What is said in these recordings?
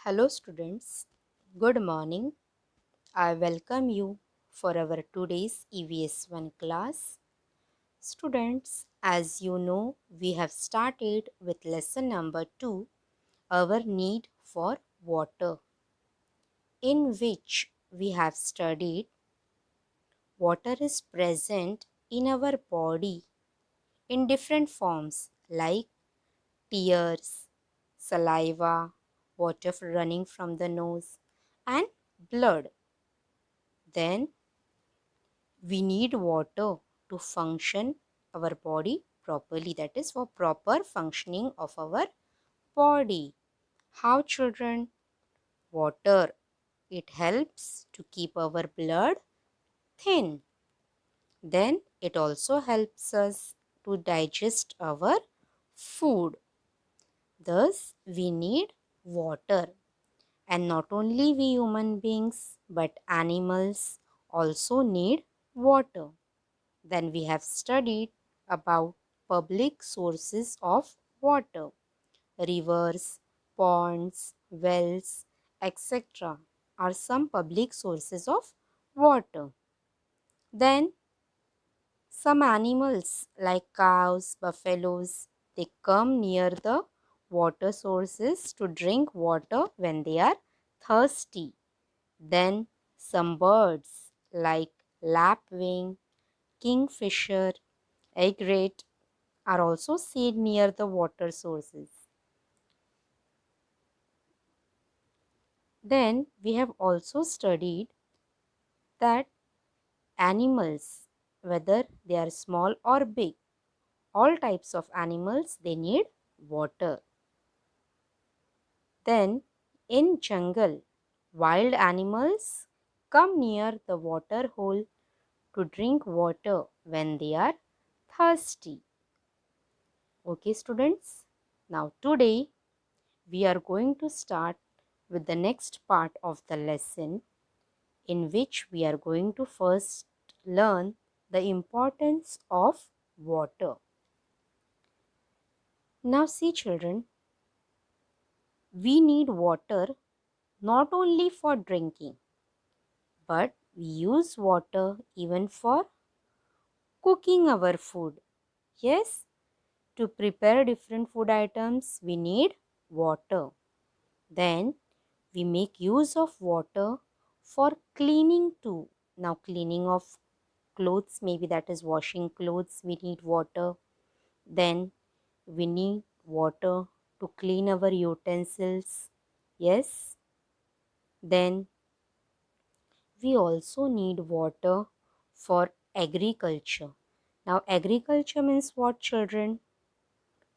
Hello students, good morning. I welcome you for our today's EVS 1 class. Students, as you know, we have started with lesson number 2, our need for water, in which we have studied water is present in our body in different forms like tears, saliva, water running from the nose, and blood. Then we need water to function our body properly. That is for proper functioning of our body. How children? Water. It helps to keep our blood thin. Then it also helps us to digest our food. Thus, we need water. And not only we human beings, but animals also need water. Then we have studied about public sources of water. Rivers, ponds, wells, etc. are some public sources of water. Then some animals like cows, buffaloes, they come near the water sources to drink water when they are thirsty. Then some birds like lapwing, kingfisher, egret are also seen near the water sources. Then we have also studied that animals, whether they are small or big, all types of animals, they need water. Then in jungle, wild animals come near the water hole to drink water when they are thirsty. Okay students, now today we are going to start with the next part of the lesson, in which we are going to first learn the importance of water. Now see children, we need water not only for drinking, but we use water even for cooking our food. Yes, to prepare different food items, we need water. Then we make use of water for cleaning too. Now cleaning of clothes, maybe that is washing clothes, we need water. Then we need water to clean our utensils. Yes. Then we also need water for agriculture. Now agriculture means what children?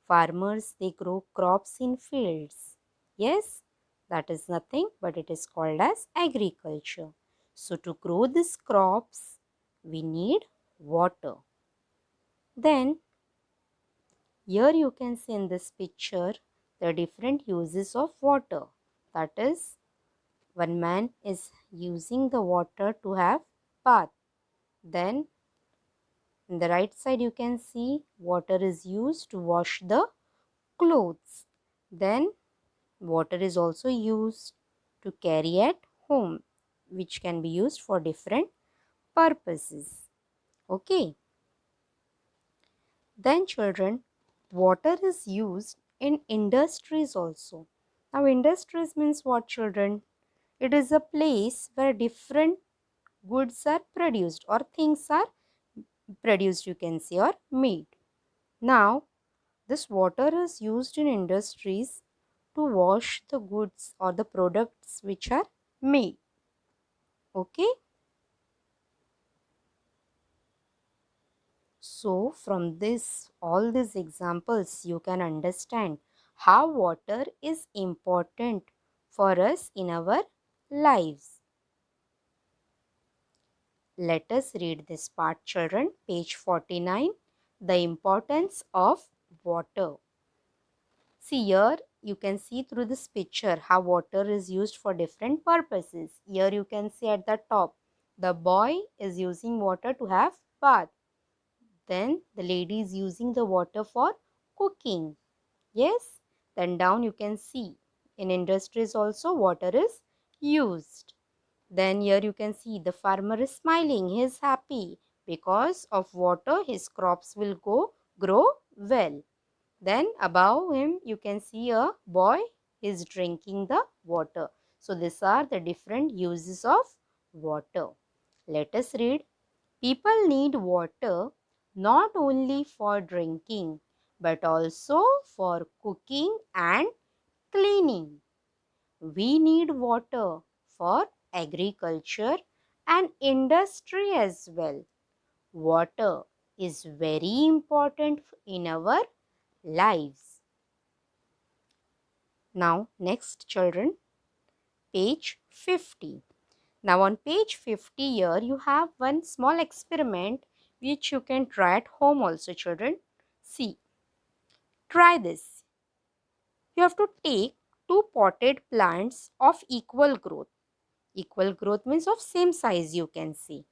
Farmers, they grow crops in fields. Yes, that is nothing but it is called as agriculture. So to grow these crops, we need water. Then here you can see in this picture the different uses of water. That is, one man is using the water to have bath. Then in the right side you can see water is used to wash the clothes. Then water is also used to carry at home, which can be used for different purposes. Okay. Then children, water is used in industries also. Now industries means what children? It is a place where different goods are produced or things are produced, you can say, or made. Now this water is used in industries to wash the goods or the products which are made. Okay. So from this, all these examples, you can understand how water is important for us in our lives. Let us read this part children, page 49, the importance of water. See here, you can see through this picture how water is used for different purposes. Here you can see at the top, the boy is using water to have bath. Then the lady is using the water for cooking. Yes. Then down you can see In industries also water is used. Then here you can see the farmer is smiling. He is happy because of water his crops will grow well. Then above him you can see a boy is drinking the water. So these are the different uses of water. Let us read. People need water not only for drinking but also for cooking and cleaning. We need water for agriculture and industry as well. Water is very important in our lives. Now, next children, page 50. Now, on page 50 here, you have one small experiment which you can try at home also, children. See, try this. You have to take two potted plants of equal growth. Equal growth means of same size you can see.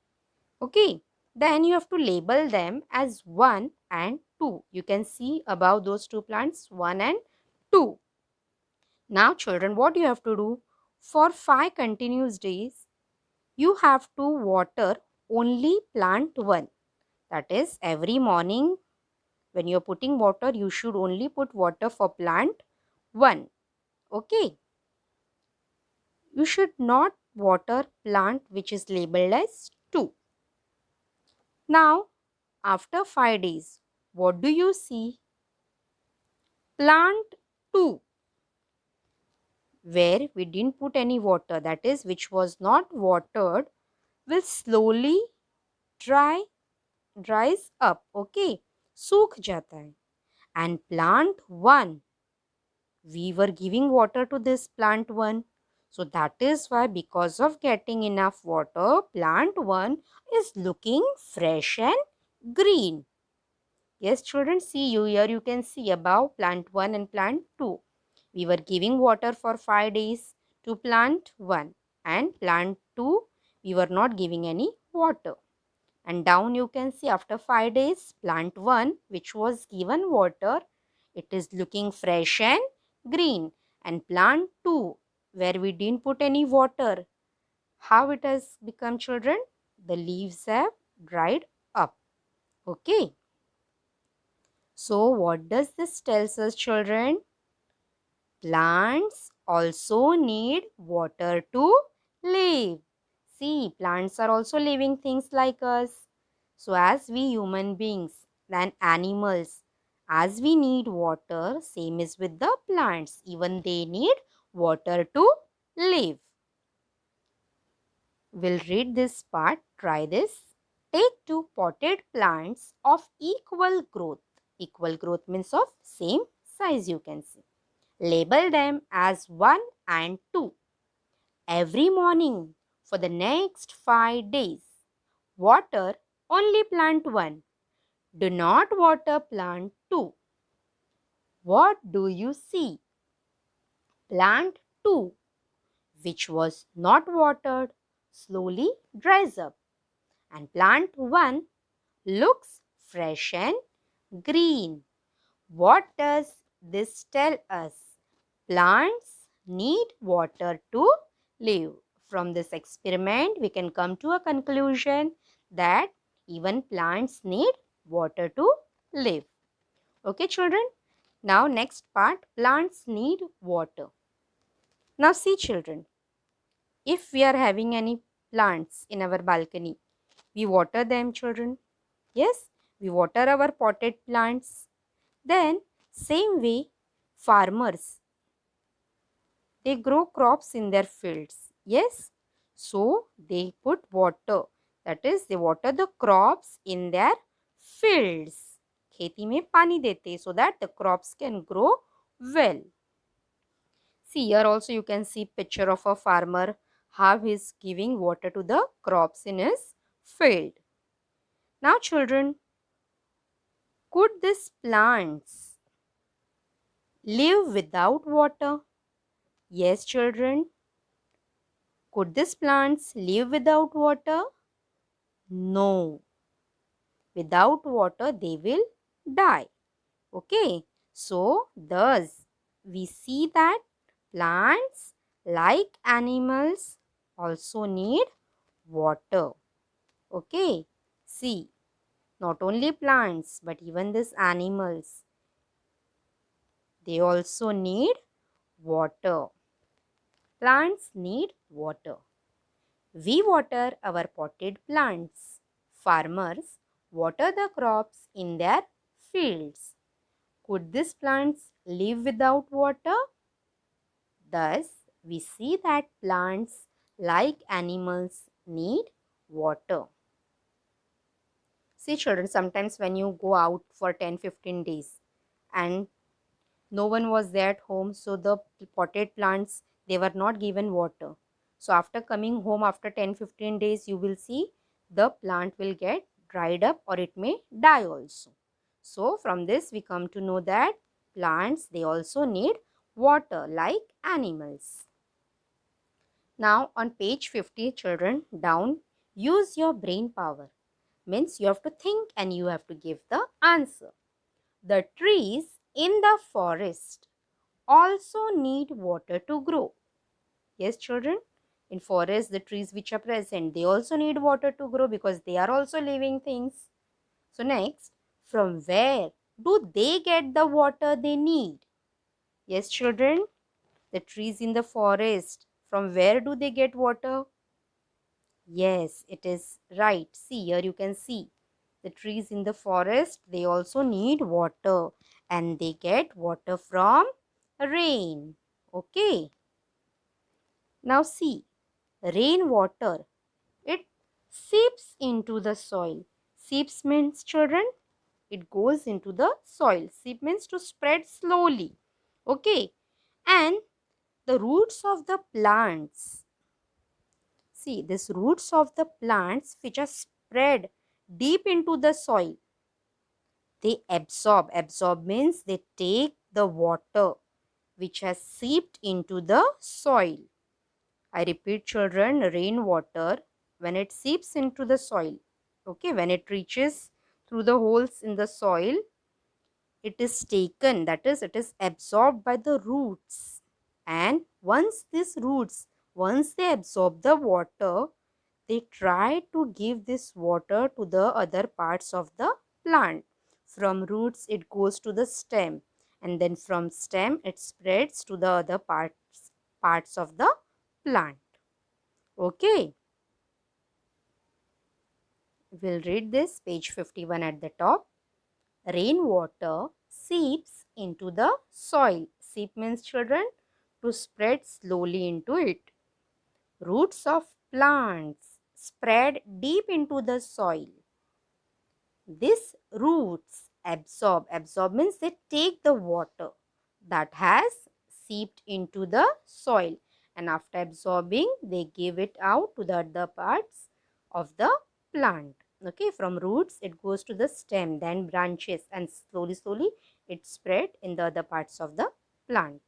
Okay. Then you have to label them as 1 and 2. You can see above those two plants 1 and 2. Now children, what you have to do? For 5 continuous days, you have to water only plant 1. That is, every morning when you are putting water, you should only put water for plant 1. Okay. You should not water plant which is labeled as 2. Now, after 5 days, what do you see? Plant 2, where we didn't put any water, that is, which was not watered, will slowly dries up. Okay, सूख जाता है. And plant 1, we were giving water to this plant 1. So that is why, because of getting enough water, plant 1 is looking fresh and green. Yes, children, see you here. You can see above plant 1 and plant 2. We were giving water for 5 days to plant 1, and plant 2, we were not giving any water. And down you can see after 5 days, plant 1, which was given water, it is looking fresh and green. And plant 2, where we didn't put any water, how it has become, children? The leaves have dried up. Okay. So what does this tells us, children? Plants also need water to live. See, plants are also living things like us. So as we human beings and animals, as we need water, same is with the plants. Even they need water to live. We'll read this part. Try this. Take two potted plants of equal growth. Equal growth means of same size you can see. Label them as 1 and 2. Every morning for the next 5 days, water only plant 1. Do not water plant 2. What do you see? Plant 2, which was not watered, slowly dries up. And plant 1 looks fresh and green. What does this tell us? Plants need water to live. From this experiment, we can come to a conclusion that even plants need water to live. Okay, children? Now, next part, plants need water. Now, see, children, if we are having any plants in our balcony, we water them, children. Yes, we water our potted plants. Then, same way, farmers, they grow crops in their fields. Yes, so they put water. That is, they water the crops in their fields. खेती में पानी देते so that the crops can grow well. See, here also you can see picture of a farmer how he is giving water to the crops in his field. Now, children, could these plants live without water? Yes, children. Could these plants live without water? No. Without water, they will die. Okay. So, thus, we see that Plants, like animals, also need water. Okay, see, not only plants but even these animals, they also need water. Plants need water. We water our potted plants. Farmers water the crops in their fields. Could these plants live without water? Thus, we see that plants, like animals, need water. See, children, sometimes when you go out for 10-15 days and no one was there at home, so the potted plants, they were not given water. So after coming home after 10-15 days, you will see the plant will get dried up or it may die also. So from this we come to know that plants, they also need water like animals. Now on page 50, children, down, use your brain power. Means you have to think and you have to give the answer. The trees in the forest also need water to grow. Yes, children, in forest, the trees which are present, they also need water to grow because they are also living things. So next, from where do they get the water they need? Yes, children, the trees in the forest, from where do they get water? Yes, it is right. See, here you can see the trees in the forest, they also need water and they get water from rain. Okay. Now see, rainwater, it seeps into the soil. Seeps means, children, it goes into the soil. Seep means to spread slowly. Okay. And the roots of the plants, see, these roots of the plants which are spread deep into the soil, they absorb. Absorb means they take the water which has seeped into the soil. I repeat, children, rainwater, when it seeps into the soil, okay, when it reaches through the holes in the soil, it is taken, that is, it is absorbed by the roots. And once they absorb the water, they try to give this water to the other parts of the plant. From roots, it goes to the stem, and then from stem, it spreads to the other parts of the plant. Okay, we'll read this, page 51 at the top. Rainwater seeps into the soil. Seep means, children, to spread slowly into it. Roots of plants spread deep into the soil. These roots absorb. Absorb means they take the water that has seeped into the soil, and after absorbing, they give it out to the other parts of the plant. Okay, from roots it goes to the stem, then branches, and slowly it spread in the other parts of the plant.